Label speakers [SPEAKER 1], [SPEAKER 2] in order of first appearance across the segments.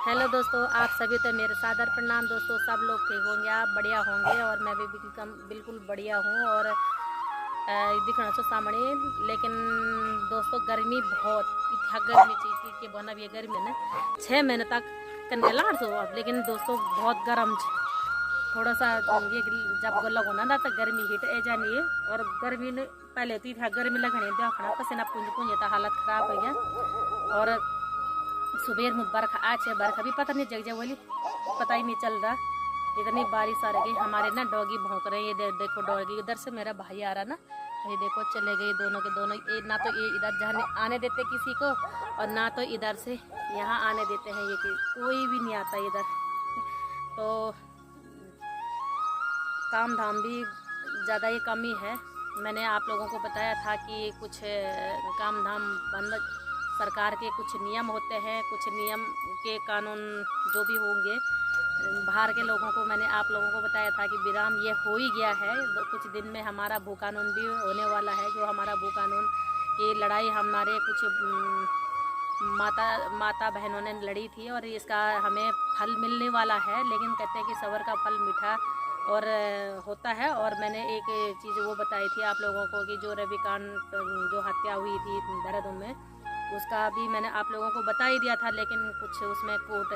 [SPEAKER 1] Hello दोस्तों, आप सभी तो मेरे सादर प्रणाम। दोस्तों सब लोग ठीक होंगे, आप बढ़िया होंगे और मैं भी बिल्कुल बढ़िया हूँ। और दिखना तो सामने, लेकिन दोस्तों गर्मी बहुत इतना गर्मी चीज़ की बना भी गर्मी ना 6 महीने तक कन लाड़ सो अब, लेकिन दोस्तों बहुत गर्म थोड़ा सा ये जब गलग होना ना तो गर्मी हीट ए जानी है। और गर्मी ने पहले तो इतना गर्मी लगने देखना पसीना पूंज पूंज तो हालत खराब हो गया। और सुबह में बरखा आज है, बरखा भी पता नहीं जग जाए बोली पता ही नहीं चल रहा। इतनी बारिश आ रही, हमारे ना डॉगी भौंक रहे हैं। ये देखो डॉगी उधर से मेरा भाई आ रहा ना, ये देखो चले गए दोनों के दोनों। ना तो ये इधर जाने आने देते किसी को, और ना तो इधर से यहाँ आने देते हैं। ये कोई भी नहीं आता इधर। तो काम धाम भी ज़्यादा ही कमी है। मैंने आप लोगों को बताया था कि कुछ काम धाम बंद, सरकार के कुछ नियम होते हैं, कुछ नियम के कानून जो भी होंगे बाहर के लोगों को मैंने आप लोगों को बताया था कि विराम ये हो ही गया है। कुछ दिन में हमारा भू कानून भी होने वाला है। जो हमारा भू कानून की लड़ाई हमारे कुछ माता बहनों ने लड़ी थी और इसका हमें फल मिलने वाला है। लेकिन कहते हैं कि सबर का फल मीठा और होता है। और मैंने एक चीज़ वो बताई थी आप लोगों को कि जो रविकांत जो हत्या हुई थी देहरादून में, उसका भी मैंने आप लोगों को बता ही दिया था। लेकिन कुछ उसमें कोर्ट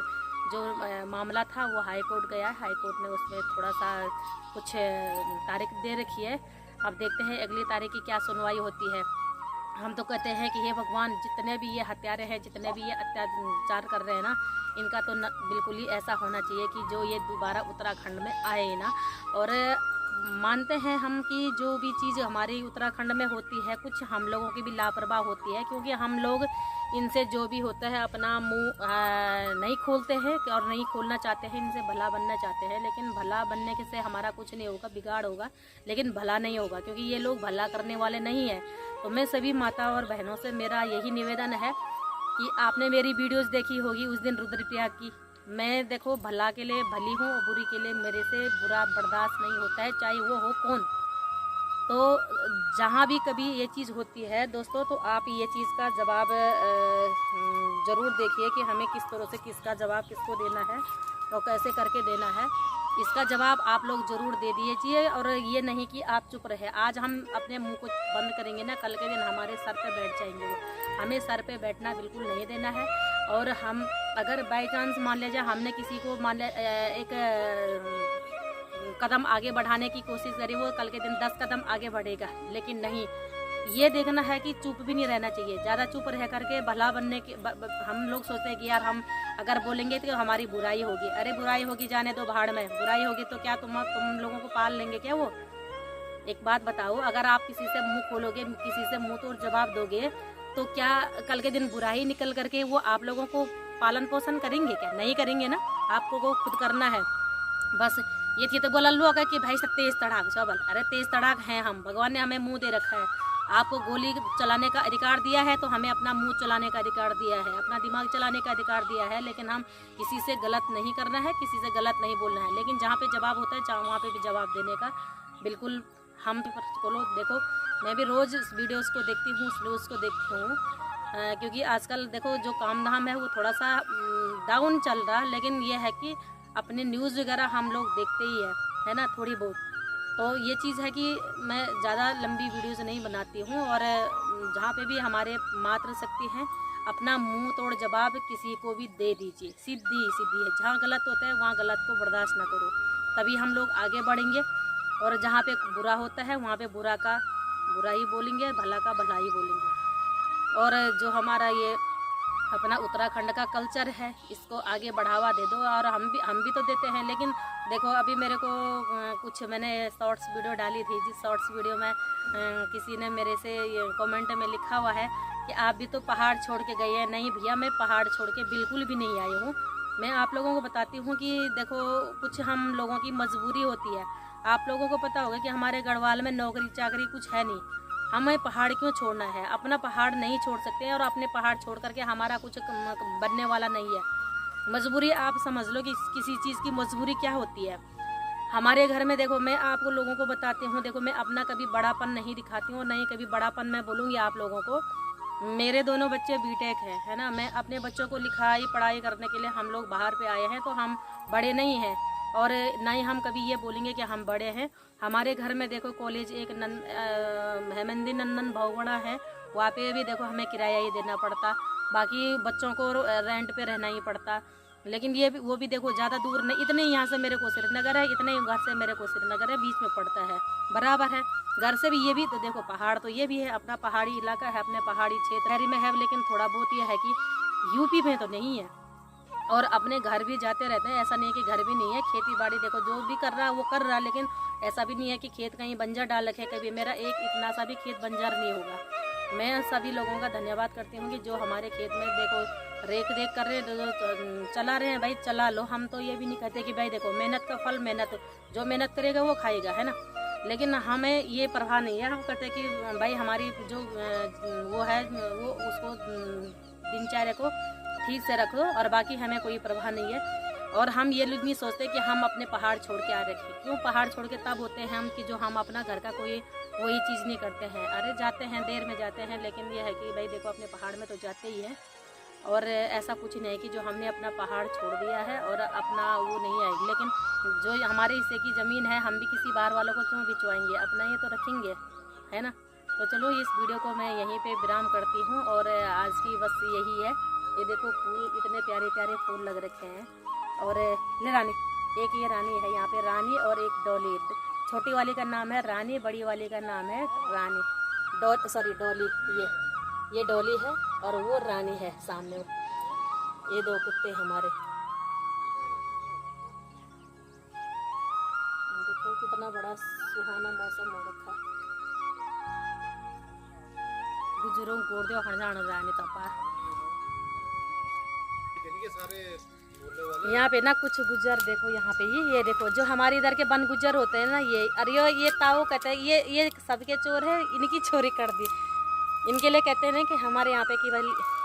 [SPEAKER 1] जो मामला था वो हाई कोर्ट गया। हाई कोर्ट ने उसमें थोड़ा सा कुछ तारीख दे रखी है। अब देखते हैं अगली तारीख की क्या सुनवाई होती है। हम तो कहते हैं कि हे भगवान, जितने भी ये हत्यारे हैं, जितने भी ये अत्याचार कर रहे हैं ना, इनका तो बिल्कुल ही ऐसा होना चाहिए कि जो ये दोबारा उत्तराखंड में आए ना। और मानते हैं हम कि जो भी चीज़ हमारी उत्तराखंड में होती है, कुछ हम लोगों की भी लापरवाह होती है, क्योंकि हम लोग इनसे जो भी होता है अपना मुंह नहीं खोलते हैं और नहीं खोलना चाहते हैं। इनसे भला बनना चाहते हैं, लेकिन भला बनने के से हमारा कुछ नहीं होगा, बिगाड़ होगा, लेकिन भला नहीं होगा, क्योंकि ये लोग भला करने वाले नहीं हैं। तो मैं सभी माता और बहनों से मेरा यही निवेदन है कि आपने मेरी वीडियोस देखी होगी उस दिन रुद्रप्रयाग की। मैं देखो भला के लिए भली हूँ और बुरी के लिए मेरे से बुरा बर्दाश्त नहीं होता है, चाहे वो हो कौन। तो जहाँ भी कभी ये चीज़ होती है दोस्तों, तो आप ये चीज़ का जवाब ज़रूर देखिए कि हमें किस तरह से किसका जवाब किसको देना है और कैसे करके देना है। इसका जवाब आप लोग ज़रूर दे दीजिए। और ये नहीं कि आप चुप रहे। आज हम अपने मुंह को बंद करेंगे ना, कल के दिन हमारे सर पे बैठ जाएंगे वो। हमें सर पे बैठना बिल्कुल नहीं देना है। और हम अगर बाई चांस मान लीजिए हमने किसी को एक कदम आगे बढ़ाने की कोशिश करी, वो कल के दिन 10 कदम आगे बढ़ेगा। लेकिन नहीं, ये देखना है कि चुप भी नहीं रहना चाहिए। ज़्यादा चुप रह करके भला बनने के हम लोग सोचते हैं कि यार हम अगर बोलेंगे तो हमारी बुराई होगी। अरे बुराई होगी, जाने दो भाड़ में। बुराई होगी तो क्या तुम लोगों को पाल लेंगे क्या वो? एक बात बताओ, अगर आप किसी से मुंह खोलोगे, किसी से मुंह तोड़ जवाब दोगे, तो क्या कल के दिन बुराई निकल करके वो आप लोगों को पालन पोषण करेंगे क्या? नहीं करेंगे ना। आपको वो खुद करना है। बस ये थी तो बोला लो कि भाई सब तेज तड़ाक सबल। अरे तेज तड़ाक हैं हम, भगवान ने हमें मुंह दे रखा है। आपको गोली चलाने का अधिकार दिया है तो हमें अपना मुंह चलाने का अधिकार दिया है, अपना दिमाग चलाने का अधिकार दिया है। लेकिन हम किसी से गलत नहीं करना है, किसी से गलत नहीं बोलना है। लेकिन जहाँ पे जवाब होता है वहाँ पे भी जवाब देने का बिल्कुल हम बोलो। देखो मैं भी रोज़ वीडियोस को देखती हूँ, न्यूज़ को देखती हूँ, क्योंकि आजकल देखो जो काम धाम है वो थोड़ा सा डाउन चल रहा। लेकिन ये है कि अपने न्यूज़ वगैरह हम लोग देखते ही है ना, थोड़ी बहुत। तो ये चीज़ है कि मैं ज़्यादा लंबी वीडियोज़ नहीं बनाती हूँ। और जहाँ पे भी हमारे मातृशक्ति हैं, अपना मुंह तोड़ जवाब किसी को भी दे दीजिए। सीधी सीधी है, जहाँ गलत होता है वहाँ गलत को बर्दाश्त ना करो, तभी हम लोग आगे बढ़ेंगे। और जहाँ पे बुरा होता है वहाँ पे बुरा का बुरा ही बोलेंगे, भला का भला ही बोलेंगे। और जो हमारा ये अपना उत्तराखंड का कल्चर है, इसको आगे बढ़ावा दे दो। और हम भी तो देते हैं। लेकिन देखो अभी मेरे को कुछ मैंने शॉर्ट्स वीडियो डाली थी, जिस शॉर्ट्स वीडियो में किसी ने मेरे से कमेंट में लिखा हुआ है कि आप भी तो पहाड़ छोड़ के गए हैं। नहीं भैया, मैं पहाड़ छोड़ के बिल्कुल भी नहीं आई हूँ। मैं आप लोगों को बताती हूँ कि देखो कुछ हम लोगों की मजबूरी होती है। आप लोगों को पता होगा कि हमारे गढ़वाल में नौकरी चाकरी कुछ है नहीं, हमें पहाड़ क्यों छोड़ना है? अपना पहाड़ नहीं छोड़ सकते हैं और अपने पहाड़ छोड़ करके हमारा कुछ बनने वाला नहीं है। मजबूरी आप समझ लो कि किसी चीज़ की मजबूरी क्या होती है। हमारे घर में देखो, मैं आपको लोगों को बताती हूँ, देखो मैं अपना कभी बड़ापन नहीं दिखाती हूँ, नहीं कभी बड़ापन मैं बोलूँगी आप लोगों को। मेरे दोनों बच्चे बीटेक हैं, है ना। मैं अपने बच्चों को लिखाई पढ़ाई करने के लिए हम लोग बाहर पे आए हैं, तो हम बड़े नहीं हैं और ना ही हम कभी ये बोलेंगे कि हम बड़े हैं। हमारे घर में देखो कॉलेज एक हेमंदी नंदन भवगुणा है, वहाँ पे भी देखो हमें किराया ही देना पड़ता, बाकी बच्चों को रेंट पे रहना ही पड़ता। लेकिन ये भी वो भी देखो ज़्यादा दूर नहीं, इतने ही यहाँ से मेरे को श्रीनगर है, इतने ही घर से मेरे को श्रीनगर है, बीच में पड़ता है, बराबर है। घर से भी ये भी तो देखो पहाड़ तो ये भी है, अपना पहाड़ी इलाका है, अपने पहाड़ी क्षेत्र में है, लेकिन थोड़ा बहुत ये है कि यूपी में तो नहीं है। और अपने घर भी जाते रहते हैं, ऐसा नहीं है कि घर भी नहीं है। खेती बाड़ी देखो जो भी कर रहा है वो कर रहा है, लेकिन ऐसा भी नहीं है कि खेत कहीं बंजर डाल रखे। कभी मेरा एक इतना सा भी खेत बंजर नहीं होगा। मैं सभी लोगों का धन्यवाद करती हूँ कि जो हमारे खेत में देखो रेख देख कर रहे हैं, जो चला रहे हैं, भाई चला लो। हम तो ये भी नहीं कहते कि भाई देखो मेहनत का फल मेहनत, जो मेहनत करेगा वो खाएगा, है ना। लेकिन हमें ये परवाह नहीं है, हम कहते कि भाई हमारी जो वो है वो उसको दिनचर्या को ठीक से रखो, और बाकी हमें कोई परवाह नहीं है। और हम ये लोग नहीं सोचते कि हम अपने पहाड़ छोड़ के आ रखें। क्यों पहाड़ छोड़ के तब होते हैं हम कि जो हम अपना घर का कोई वही चीज़ नहीं करते हैं। अरे जाते हैं, देर में जाते हैं, लेकिन ये है कि भाई देखो अपने पहाड़ में तो जाते ही हैं। और ऐसा कुछ नहीं है कि जो हमने अपना पहाड़ छोड़ दिया है और अपना वो नहीं आएगी। लेकिन जो हमारे हिस्से की ज़मीन है, हम भी किसी बाहर वालों को क्यों बिचवाएंगे, अपना ही तो रखेंगे, है ना। तो चलो इस वीडियो को मैं यहीं पे विराम करती हूँ, और आज की बस यही है। ये देखो फूल, इतने प्यारे प्यारे फूल लग रखे हैं। और ले रानी, एक ये रानी है यहाँ पे, रानी, और एक डॉली। छोटी वाली का नाम है रानी, बड़ी वाली का नाम है रानी, डॉली। ये डॉली है और वो रानी है सामने। ये दो कुत्ते हमारे, देखो कितना बड़ा सुहाना मौसम हो रखा। गुजरों गोड़ दो हरजान रानी तपा। यहाँ पे ना कुछ गुज्जर देखो, यहाँ पे ये देखो जो हमारे इधर के बन गुज्जर होते हैं ना, ये अरे ये ताऊ कहते हैं, ये सबके चोर है, इनकी चोरी कर दी। इनके लिए कहते हैं कि हमारे यहाँ पे कि भाई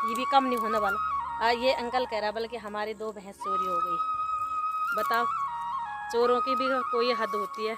[SPEAKER 1] ये भी कम नहीं होने वाला। ये अंकल कह रहा बल्कि हमारी 2 भैंस चोरी हो गई। बताओ, चोरों की भी कोई हद होती है।